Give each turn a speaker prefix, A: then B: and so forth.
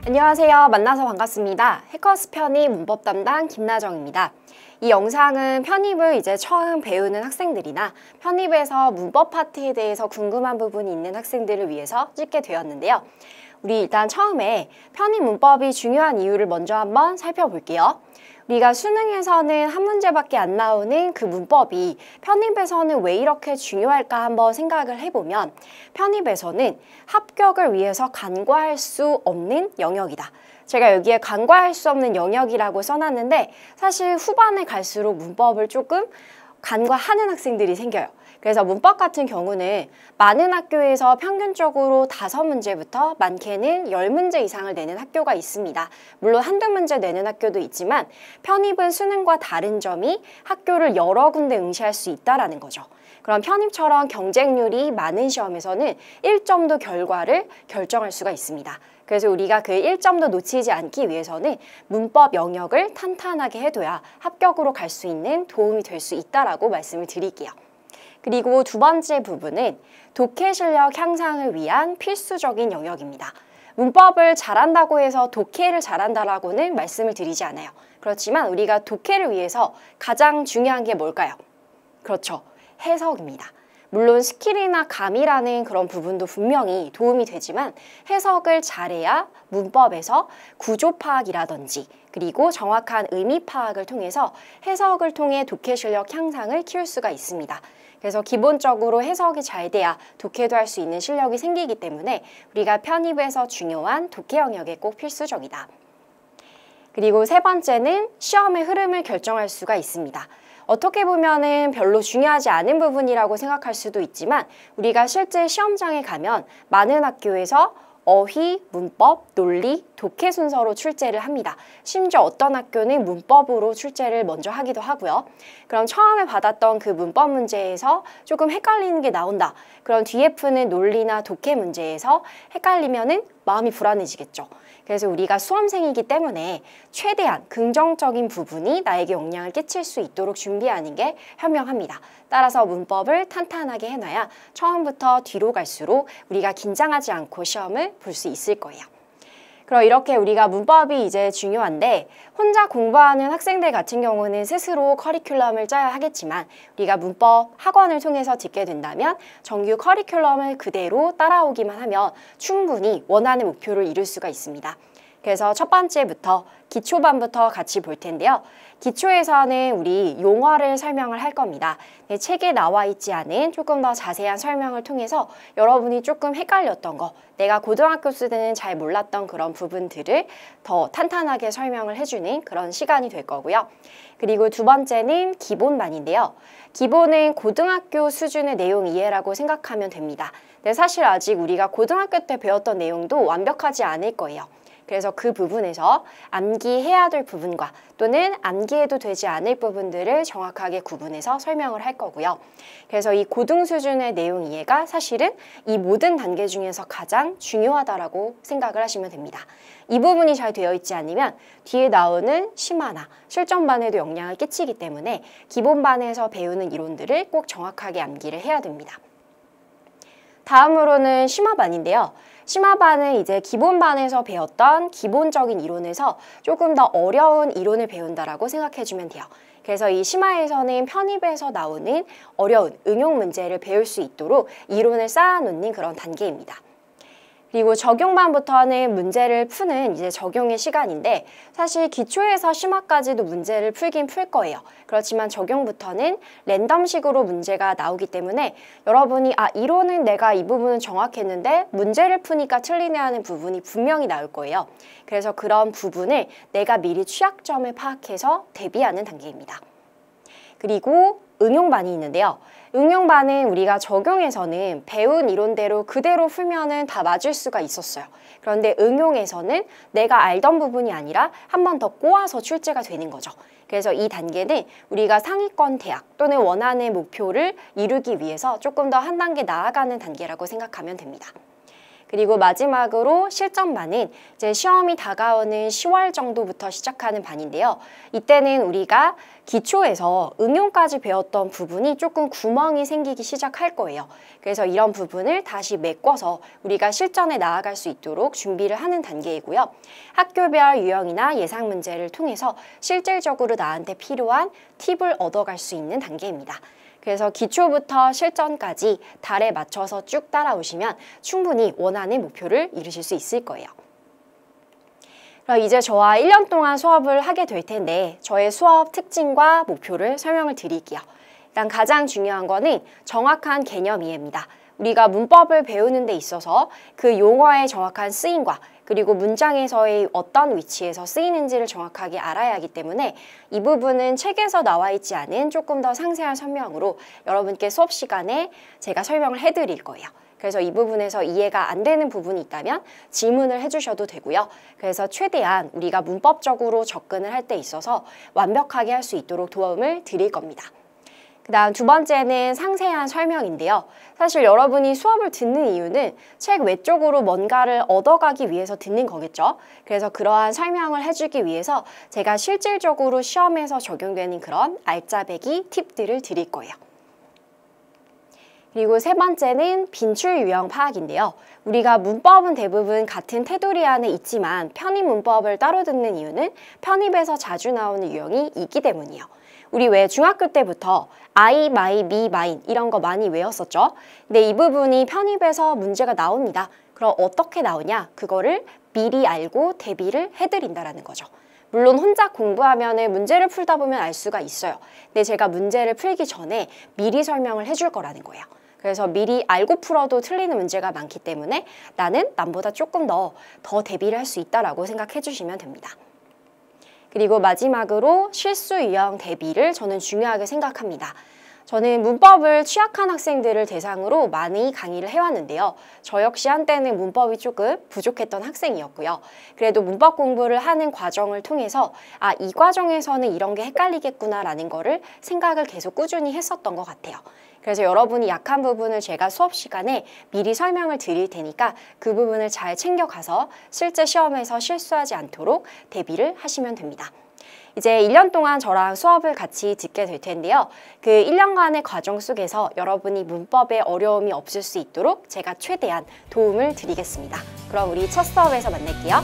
A: 안녕하세요. 만나서 반갑습니다. 해커스 편입 문법 담당 김나정입니다. 이 영상은 편입을 이제 처음 배우는 학생들이나 편입에서 문법 파트에 대해서 궁금한 부분이 있는 학생들을 위해서 찍게 되었는데요. 우리 일단 처음에 편입 문법이 중요한 이유를 먼저 한번 살펴볼게요. 우리가 수능에서는 한 문제밖에 안 나오는 그 문법이 편입에서는 왜 이렇게 중요할까 한번 생각을 해보면 편입에서는 합격을 위해서 간과할 수 없는 영역이다. 제가 여기에 간과할 수 없는 영역이라고 써놨는데 사실 후반에 갈수록 문법을 조금 간과하는 학생들이 생겨요. 그래서 문법 같은 경우는 많은 학교에서 평균적으로 5문제부터 많게는 10문제 이상을 내는 학교가 있습니다. 물론 한두 문제 내는 학교도 있지만 편입은 수능과 다른 점이 학교를 여러 군데 응시할 수 있다는 거죠. 그럼 편입처럼 경쟁률이 많은 시험에서는 1점도 결과를 결정할 수가 있습니다. 그래서 우리가 그 1점도 놓치지 않기 위해서는 문법 영역을 탄탄하게 해둬야 합격으로 갈 수 있는 도움이 될 수 있다라고 말씀을 드릴게요. 그리고 두 번째 부분은 독해 실력 향상을 위한 필수적인 영역입니다. 문법을 잘한다고 해서 독해를 잘한다라고는 말씀을 드리지 않아요. 그렇지만 우리가 독해를 위해서 가장 중요한 게 뭘까요? 그렇죠. 해석입니다. 물론 스킬이나 감이라는 그런 부분도 분명히 도움이 되지만 해석을 잘해야 문법에서 구조 파악이라든지 그리고 정확한 의미 파악을 통해서 해석을 통해 독해 실력 향상을 키울 수가 있습니다. 그래서 기본적으로 해석이 잘 돼야 독해도 할 수 있는 실력이 생기기 때문에 우리가 편입에서 중요한 독해 영역에 꼭 필수적이다. 그리고 세 번째는 시험의 흐름을 결정할 수가 있습니다. 어떻게 보면은 별로 중요하지 않은 부분이라고 생각할 수도 있지만 우리가 실제 시험장에 가면 많은 학교에서 어휘, 문법, 논리, 독해 순서로 출제를 합니다. 심지어 어떤 학교는 문법으로 출제를 먼저 하기도 하고요. 그럼 처음에 받았던 그 문법 문제에서 조금 헷갈리는 게 나온다. 그럼 뒤에 푸는 논리나 독해 문제에서 헷갈리면은 마음이 불안해지겠죠. 그래서 우리가 수험생이기 때문에 최대한 긍정적인 부분이 나에게 영향을 끼칠 수 있도록 준비하는 게 현명합니다. 따라서 문법을 탄탄하게 해놔야 처음부터 뒤로 갈수록 우리가 긴장하지 않고 시험을 볼 수 있을 거예요. 그럼 이렇게 우리가 문법이 이제 중요한데 혼자 공부하는 학생들 같은 경우는 스스로 커리큘럼을 짜야 하겠지만 우리가 문법 학원을 통해서 듣게 된다면 정규 커리큘럼을 그대로 따라오기만 하면 충분히 원하는 목표를 이룰 수가 있습니다. 그래서 첫 번째부터 기초반부터 같이 볼 텐데요. 기초에서는 우리 용어를 설명을 할 겁니다. 책에 나와 있지 않은 조금 더 자세한 설명을 통해서 여러분이 조금 헷갈렸던 거, 내가 고등학교 때는 잘 몰랐던 그런 부분들을 더 탄탄하게 설명을 해주는 그런 시간이 될 거고요. 그리고 두 번째는 기본반인데요. 기본은 고등학교 수준의 내용 이해라고 생각하면 됩니다. 근데 사실 아직 우리가 고등학교 때 배웠던 내용도 완벽하지 않을 거예요. 그래서 그 부분에서 암기해야 될 부분과 또는 암기해도 되지 않을 부분들을 정확하게 구분해서 설명을 할 거고요. 그래서 이 고등 수준의 내용 이해가 사실은 이 모든 단계 중에서 가장 중요하다라고 생각을 하시면 됩니다. 이 부분이 잘 되어 있지 않으면 뒤에 나오는 심화나 실전반에도 영향을 끼치기 때문에 기본반에서 배우는 이론들을 꼭 정확하게 암기를 해야 됩니다. 다음으로는 심화반인데요. 심화반은 이제 기본반에서 배웠던 기본적인 이론에서 조금 더 어려운 이론을 배운다라고 생각해주면 돼요. 그래서 이 심화에서는 편입에서 나오는 어려운 응용 문제를 배울 수 있도록 이론을 쌓아놓는 그런 단계입니다. 그리고 적용반부터는 문제를 푸는 이제 적용의 시간인데 사실 기초에서 심화까지도 문제를 풀긴 풀 거예요. 그렇지만 적용부터는 랜덤식으로 문제가 나오기 때문에 여러분이 이론은 내가 이 부분은 정확했는데 문제를 푸니까 틀리네 하는 부분이 분명히 나올 거예요. 그래서 그런 부분을 내가 미리 취약점을 파악해서 대비하는 단계입니다. 그리고 응용반이 있는데요. 응용반은 우리가 적용에서는 배운 이론대로 그대로 풀면은 다 맞을 수가 있었어요. 그런데 응용에서는 내가 알던 부분이 아니라 한 번 더 꼬아서 출제가 되는 거죠. 그래서 이 단계는 우리가 상위권 대학 또는 원하는 목표를 이루기 위해서 조금 더 한 단계 나아가는 단계라고 생각하면 됩니다. 그리고 마지막으로 실전반은 이제 시험이 다가오는 10월 정도부터 시작하는 반인데요. 이때는 우리가 기초에서 응용까지 배웠던 부분이 조금 구멍이 생기기 시작할 거예요. 그래서 이런 부분을 다시 메꿔서 우리가 실전에 나아갈 수 있도록 준비를 하는 단계이고요. 학교별 유형이나 예상 문제를 통해서 실질적으로 나한테 필요한 팁을 얻어갈 수 있는 단계입니다. 그래서 기초부터 실전까지 달에 맞춰서 쭉 따라오시면 충분히 원하는 목표를 이루실 수 있을 거예요. 그럼 이제 저와 1년 동안 수업을 하게 될 텐데 저의 수업 특징과 목표를 설명을 드릴게요. 일단 가장 중요한 거는 정확한 개념 이해입니다. 우리가 문법을 배우는 데 있어서 그 용어의 정확한 쓰임과 그리고 문장에서의 어떤 위치에서 쓰이는지를 정확하게 알아야 하기 때문에 이 부분은 책에서 나와 있지 않은 조금 더 상세한 설명으로 여러분께 수업 시간에 제가 설명을 해드릴 거예요. 그래서 이 부분에서 이해가 안 되는 부분이 있다면 질문을 해주셔도 되고요. 그래서 최대한 우리가 문법적으로 접근을 할 때 있어서 완벽하게 할 수 있도록 도움을 드릴 겁니다. 그 다음 두 번째는 상세한 설명인데요. 사실 여러분이 수업을 듣는 이유는 책 외적으로 뭔가를 얻어가기 위해서 듣는 거겠죠. 그래서 그러한 설명을 해주기 위해서 제가 실질적으로 시험에서 적용되는 그런 알짜배기 팁들을 드릴 거예요. 그리고 세 번째는 빈출 유형 파악인데요. 우리가 문법은 대부분 같은 테두리 안에 있지만 편입 문법을 따로 듣는 이유는 편입에서 자주 나오는 유형이 있기 때문이에요. 우리 왜 중학교 때부터 I, my, me, mine 이런 거 많이 외웠었죠? 근데 이 부분이 편입에서 문제가 나옵니다. 그럼 어떻게 나오냐? 그거를 미리 알고 대비를 해드린다라는 거죠. 물론 혼자 공부하면 문제를 풀다 보면 알 수가 있어요. 근데 제가 문제를 풀기 전에 미리 설명을 해줄 거라는 거예요. 그래서 미리 알고 풀어도 틀리는 문제가 많기 때문에 나는 남보다 조금 더 대비를 할 수 있다라고 생각해 주시면 됩니다. 그리고 마지막으로 실수 유형 대비를 저는 중요하게 생각합니다. 저는 문법을 취약한 학생들을 대상으로 많이 강의를 해왔는데요. 저 역시 한때는 문법이 조금 부족했던 학생이었고요. 그래도 문법 공부를 하는 과정을 통해서 이 과정에서는 이런 게 헷갈리겠구나라는 거를 생각을 계속 꾸준히 했었던 것 같아요. 그래서 여러분이 약한 부분을 제가 수업 시간에 미리 설명을 드릴 테니까 그 부분을 잘 챙겨가서 실제 시험에서 실수하지 않도록 대비를 하시면 됩니다. 이제 1년 동안 저랑 수업을 같이 듣게 될 텐데요. 그 1년간의 과정 속에서 여러분이 문법에 어려움이 없을 수 있도록 제가 최대한 도움을 드리겠습니다. 그럼 우리 첫 수업에서 만날게요.